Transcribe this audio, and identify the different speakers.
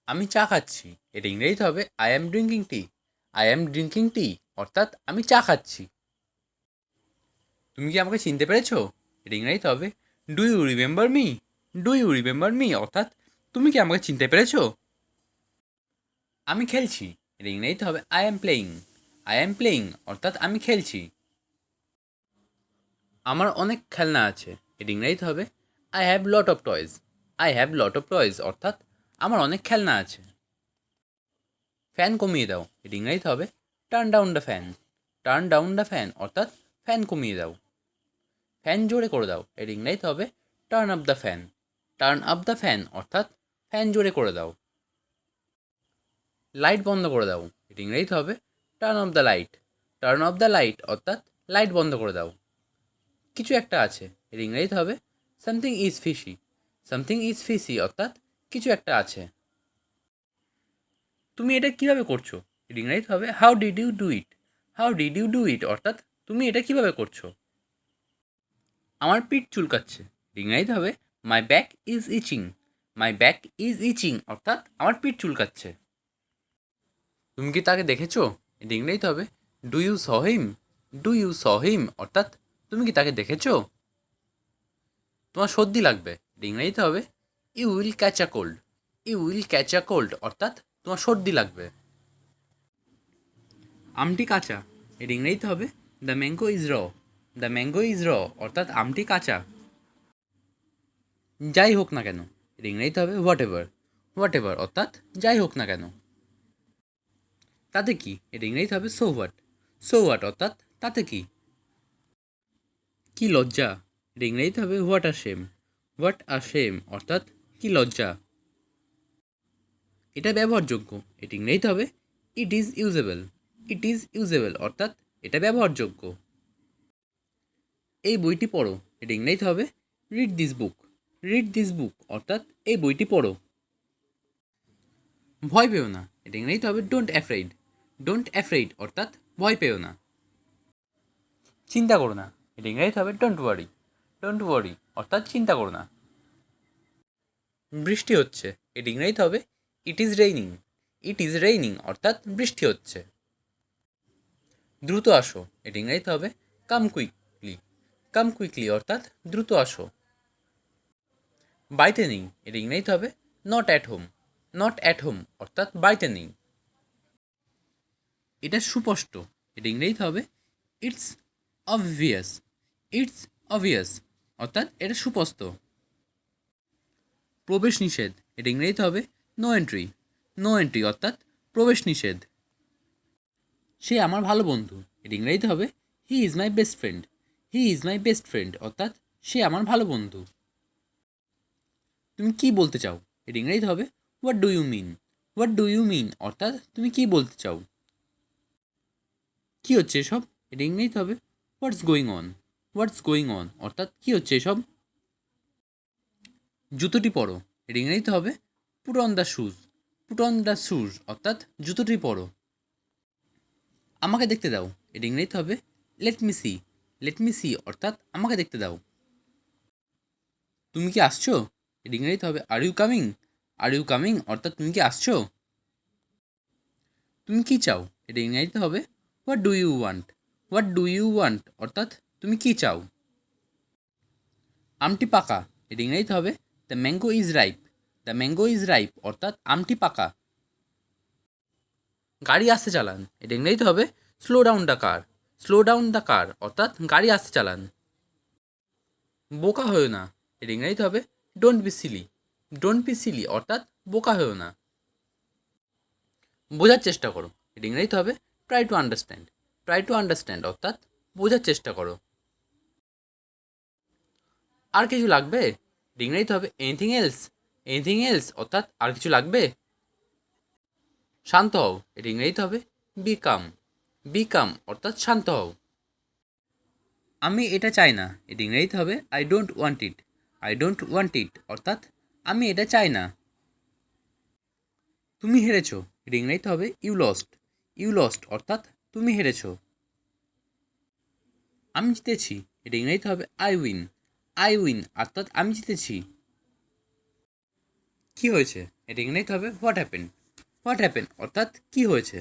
Speaker 1: আমি চা খাচ্ছি। এটা ইংরেজিতে হবে I am drinking T. I am drinking টি অর্থাৎ আমি চা খাচ্ছি। তুমি কি আমাকে চিনতে পেরেছো? এটা ইংরেজিতে হবে do you remember me. Do you remember me অর্থাৎ তুমি কি আমাকে চিনতে পেরেছো? আমি খেলছি। এটা ইংরেজিতে হবে I am playing. I am playing অর্থাৎ আমি খেলছি। আমার অনেক খেলনা আছে। এটা ইংরেজিতে হবে I have lot of toys. I have lot of toys অর্থাৎ আমার অনেক খেলনা আছে। ফ্যান কমিয়ে দাও। এটা ইংরেজিতে হবে turn down the fan. Turn down the fan অর্থাৎ ফ্যান কমিয়ে দাও। ফ্যান জোরে করে দাও। এর ইংরেজিতে হবে turn up the fan. Turn up the fan অর্থাৎ ফ্যান জোরে করে দাও। লাইট বন্ধ করে দাও। এর ইংরেজিতে হবে turn off the light. Turn off the light অর্থাৎ লাইট বন্ধ করে দাও। কিছু একটা আছে। এর ইংরেজিতে হবে something is fishy. Something is fishy অর্থাৎ কিছু একটা আছে। তুমি এটা কিভাবে করছো? এর ইংরেজিতে হবে how did you do it. How did you do it অর্থাৎ তুমি এটা কিভাবে করছো? আমার পিঠ চুলকাচ্ছে। ইংরেজিতে হবে my back is itching. My back is itching অর্থাৎ আমার পিঠ চুলকাচ্ছে। তুমি কি তাকে দেখেছো? এটা ইংরেজিতে হবে do you saw him. Do you saw him অর্থাৎ তুমি কি তাকে দেখেছো? তোমার সর্দি লাগবে। এটা ইংরেজিতে হবে you will catch a cold. You will catch a cold অর্থাৎ তোমার সর্দি লাগবে। আমটি কাঁচা। এর ইংরেজিতে হবে the mango is raw. The mango is raw অর্থাৎ আমটি কাঁচা। যাই হোক না কেন। এর ইংরেজিতে হবে হোয়াট এভার। হোয়াট এভার অর্থাৎ যাই হোক না কেন। তাতে কি? এর ইংরেজিতে হবে সো হোয়াট। সো হোয়াট অর্থাৎ তাতে কি। কি লজ্জা। এর ইংরেজিতে হবে what are shame. What are shame অর্থাৎ কি লজ্জা। এটা ব্যবহারযোগ্য। এটি ইংরেজিতে হবে it is usable. It is usable অর্থাৎ এটা ব্যবহারযোগ্য। এই বইটি পড়ো। এটা ইংরেজিতে হবে read this book. Read this book অর্থাৎ এই বইটি পড়ো। ভয় পেও না। এটা ইংরেজিতে হবে ডোন্ট অ্যাফ্রেইড। ডোন্ট অ্যাফ্রেইড অর্থাৎ ভয় পেও না। চিন্তা করো না। এটা ইংরেজিতে হবে ডোন্ট ওয়ারি। ডোন্ট ওয়ারি অর্থাৎ চিন্তা করো না। বৃষ্টি হচ্ছে। এটা ইংরেজিতে হবে it is raining. It is raining অর্থাৎ বৃষ্টি হচ্ছে। দ্রুত আসো। এটা ইংরেজিতে হবে কাম কুইকলি। কাম কুইকলি অর্থাৎ দ্রুত আসো। বাড়িতে নেই। এটা ইংরেজিতে হবে not at home. Not at home অর্থাৎ বাড়িতে নেই। এটা সুস্পষ্ট। এটা ইংরেজিতে হবে ইটস অবভিয়াস। ইটস অবভিয়াস অর্থাৎ এটা সুস্পষ্ট। প্রবেশ নিষেধ। এটা ইংরেজিতে হবে নো এন্ট্রি। নো এন্ট্রি অর্থাৎ প্রবেশ নিষেধ। সে আমার ভালো বন্ধু। এটা ইংরেজিতে হবে he is my best friend. He is my best friend অর্থাৎ সে আমার ভালো বন্ধু। তুমি কি বলতে চাও? এটা ইংরেজিতে হবে what do you mean. What do you mean অর্থাৎ তুমি কি বলতে চাও। কী হচ্ছে এসব? এটা ইংরেজিতে হবে what's going on. What's going on অর্থাৎ কী হচ্ছে এসব। জুতোটি পরো। এটা ইংরেজিতে হবে put on the shoes. Put on the shoes অর্থাৎ জুতোটি পরো। আমাকে দেখতে দাও। এটা ইংরেজিতে হবে let me see. Let me see অর্থাৎ আমাকে দেখতে দাও। তুমি কি আসছো? এটা ইংরেজিতে হবে are you coming. Are you coming অর্থাৎ তুমি কি আসছো। তুমি কি চাও? এটা ইংরেজিতে হবে what do you want. What do you want অর্থাৎ তুমি কি চাও। আমটি পাকা। এটা ইংরেজিতে হবে the mango is ripe. The mango is ripe অর্থাৎ আমটি পাকা। গাড়ি আসতে চালান। এটা ইংরেজিতে হবে slow down the car. Slow down the car অর্থাৎ গাড়ি আসতে চালান। বোকা হয়েও না। এটা ইংরেজিতে হবে don't be silly. Don't be silly অর্থাৎ বোকা হয়েও না। বোঝার চেষ্টা করো। এটা ইংরেজিতে হবে try to understand. Try to understand অর্থাৎ বোঝার চেষ্টা করো। আর কিছু লাগবে? এটা ইংরেজিতে হবে এনিথিং এলস। এনিথিং এলস অর্থাৎ আর কিছু লাগবে। শান্ত হও। এটা ইংরেজিতে হবে বি কাম। বি কাম অর্থাৎ শান্ত হও। আমি এটা চাই না। এটা ইংরেজিতে হবে I don't want it. I don't want ইট অর্থাৎ আমি এটা চাই না। তুমি হেরেছো। এটা ইংরেজিতে হবে ইউ লস্ট। ইউ লস্ট অর্থাৎ তুমি হেরেছো। আমি জিতেছি। এটা ইংরেজিতে হবে আই উইন। আই উইন অর্থাৎ আমি জিতেছি। কি হয়েছে? এটা ইংরেজিতে হবে হোয়াট হ্যাপেন। হোয়াট হ্যাপেন অর্থাৎ কী হয়েছে।